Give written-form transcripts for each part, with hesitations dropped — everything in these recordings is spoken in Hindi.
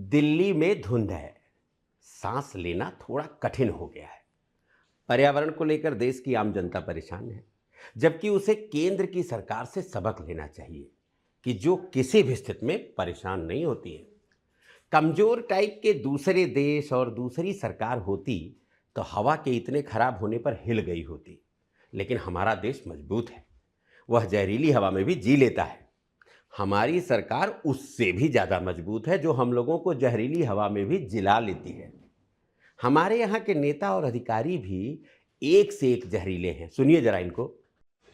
दिल्ली में धुंध है, सांस लेना थोड़ा कठिन हो गया है। पर्यावरण को लेकर देश की आम जनता परेशान है, जबकि उसे केंद्र की सरकार से सबक लेना चाहिए कि जो किसी भी स्थिति में परेशान नहीं होती है। कमजोर टाइप के दूसरे देश और दूसरी सरकार होती तो हवा के इतने खराब होने पर हिल गई होती, लेकिन हमारा देश मजबूत है, वह जहरीली हवा में भी जी लेता है। हमारी सरकार उससे भी ज़्यादा मजबूत है, जो हम लोगों को जहरीली हवा में भी जिला लेती है। हमारे यहाँ के नेता और अधिकारी भी एक से एक जहरीले हैं। सुनिए जरा इनको।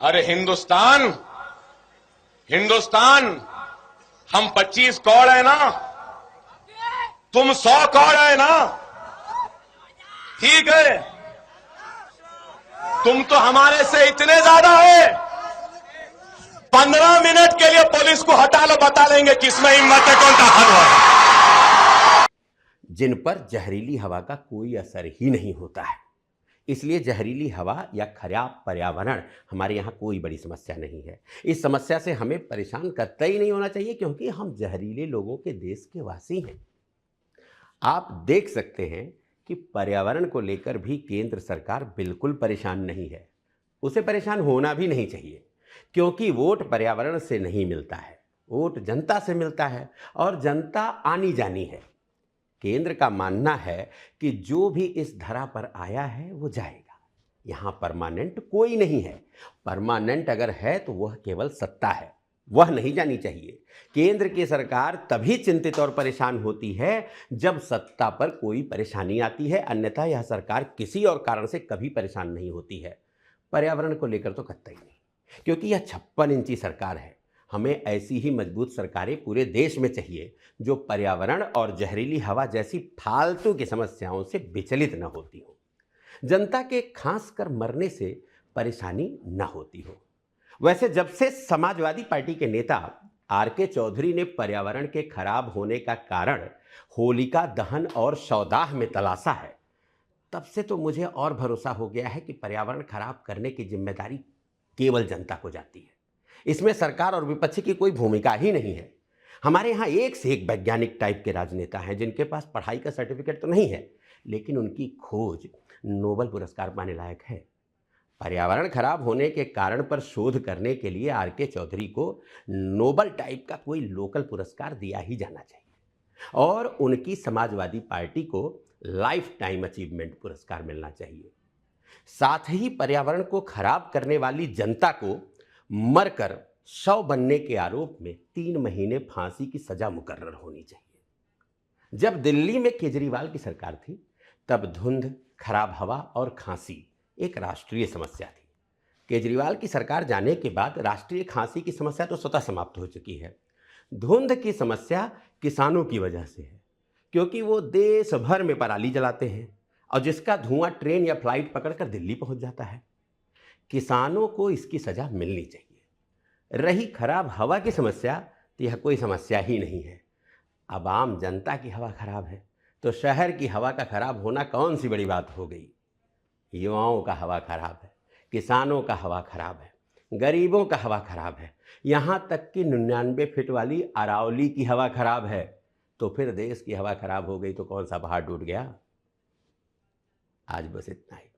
अरे हिंदुस्तान हिंदुस्तान हम 25 कौड़ है ना, तुम 100 कौड़ है ना। ठीक है, तुम तो हमारे से इतने ज्यादा है, 15 मिनट के लिए पुलिस को हटा लो, बता लेंगे किसमें हिम्मत है, कौन ताकतवर है। जिन पर जहरीली हवा का कोई असर ही नहीं होता है। इसलिए जहरीली हवा या खराब पर्यावरण हमारे यहाँ कोई बड़ी समस्या नहीं है। इस समस्या से हमें परेशान कतई नहीं होना चाहिए, क्योंकि हम जहरीले लोगों के देश के वासी हैं। आप देख सकते हैं कि पर्यावरण को लेकर भी केंद्र सरकार बिल्कुल परेशान नहीं है। उसे परेशान होना भी नहीं चाहिए, क्योंकि वोट पर्यावरण से नहीं मिलता है, वोट जनता से मिलता है, और जनता आनी जानी है। केंद्र का मानना है कि जो भी इस धरा पर आया है वो जाएगा। यहाँ परमानेंट कोई नहीं है। परमानेंट अगर है तो वह केवल सत्ता है, वह नहीं जानी चाहिए। केंद्र की सरकार तभी चिंतित और परेशान होती है जब सत्ता पर कोई परेशानी आती है, अन्यथा यह सरकार किसी और कारण से कभी परेशान नहीं होती है। पर्यावरण को लेकर तो कतई नहीं, क्योंकि यह 56 इंची सरकार है। हमें ऐसी ही मजबूत सरकारें पूरे देश में चाहिए, जो पर्यावरण और जहरीली हवा जैसी फालतू की समस्याओं से विचलित न होती हो, जनता के खांस कर मरने से परेशानी न होती हो। वैसे जब से समाजवादी पार्टी के नेता आर.के. चौधरी ने पर्यावरण के खराब होने का कारण होलिका दहन और शवदाह में तलाशा है, तब से तो मुझे और भरोसा हो गया है कि पर्यावरण खराब करने की जिम्मेदारी केवल जनता को जाती है। इसमें सरकार और विपक्ष की कोई भूमिका ही नहीं है। हमारे यहाँ एक से एक वैज्ञानिक टाइप के राजनेता हैं, जिनके पास पढ़ाई का सर्टिफिकेट तो नहीं है, लेकिन उनकी खोज नोबेल पुरस्कार पाने लायक है। पर्यावरण खराब होने के कारण पर शोध करने के लिए आर.के. चौधरी को नोबेल टाइप का कोई लोकल पुरस्कार दिया ही जाना चाहिए, और उनकी समाजवादी पार्टी को लाइफ टाइम अचीवमेंट पुरस्कार मिलना चाहिए। साथ ही पर्यावरण को खराब करने वाली जनता को मरकर शव बनने के आरोप में 3 महीने फांसी की सजा मुकर्रर होनी चाहिए। जब दिल्ली में केजरीवाल की सरकार थी, तब धुंध, खराब हवा और खांसी एक राष्ट्रीय समस्या थी। केजरीवाल की सरकार जाने के बाद राष्ट्रीय खांसी की समस्या तो स्वतः समाप्त हो चुकी है। धुंध की समस्या किसानों की वजह से है, क्योंकि वो देश भर में पराली जलाते हैं, और जिसका धुआं ट्रेन या फ्लाइट पकड़कर दिल्ली पहुंच जाता है। किसानों को इसकी सजा मिलनी चाहिए। रही खराब हवा की समस्या, तो यह कोई समस्या ही नहीं है। अब आम जनता की हवा खराब है, तो शहर की हवा का खराब होना कौन सी बड़ी बात हो गई। युवाओं का हवा खराब है, किसानों का हवा खराब है, गरीबों का हवा खराब है, यहाँ तक कि 99 फीट वाली अरावली की हवा खराब है। तो फिर देश की हवा खराब हो गई तो कौन सा पहाड़ टूट गया। आज बस इतना ही।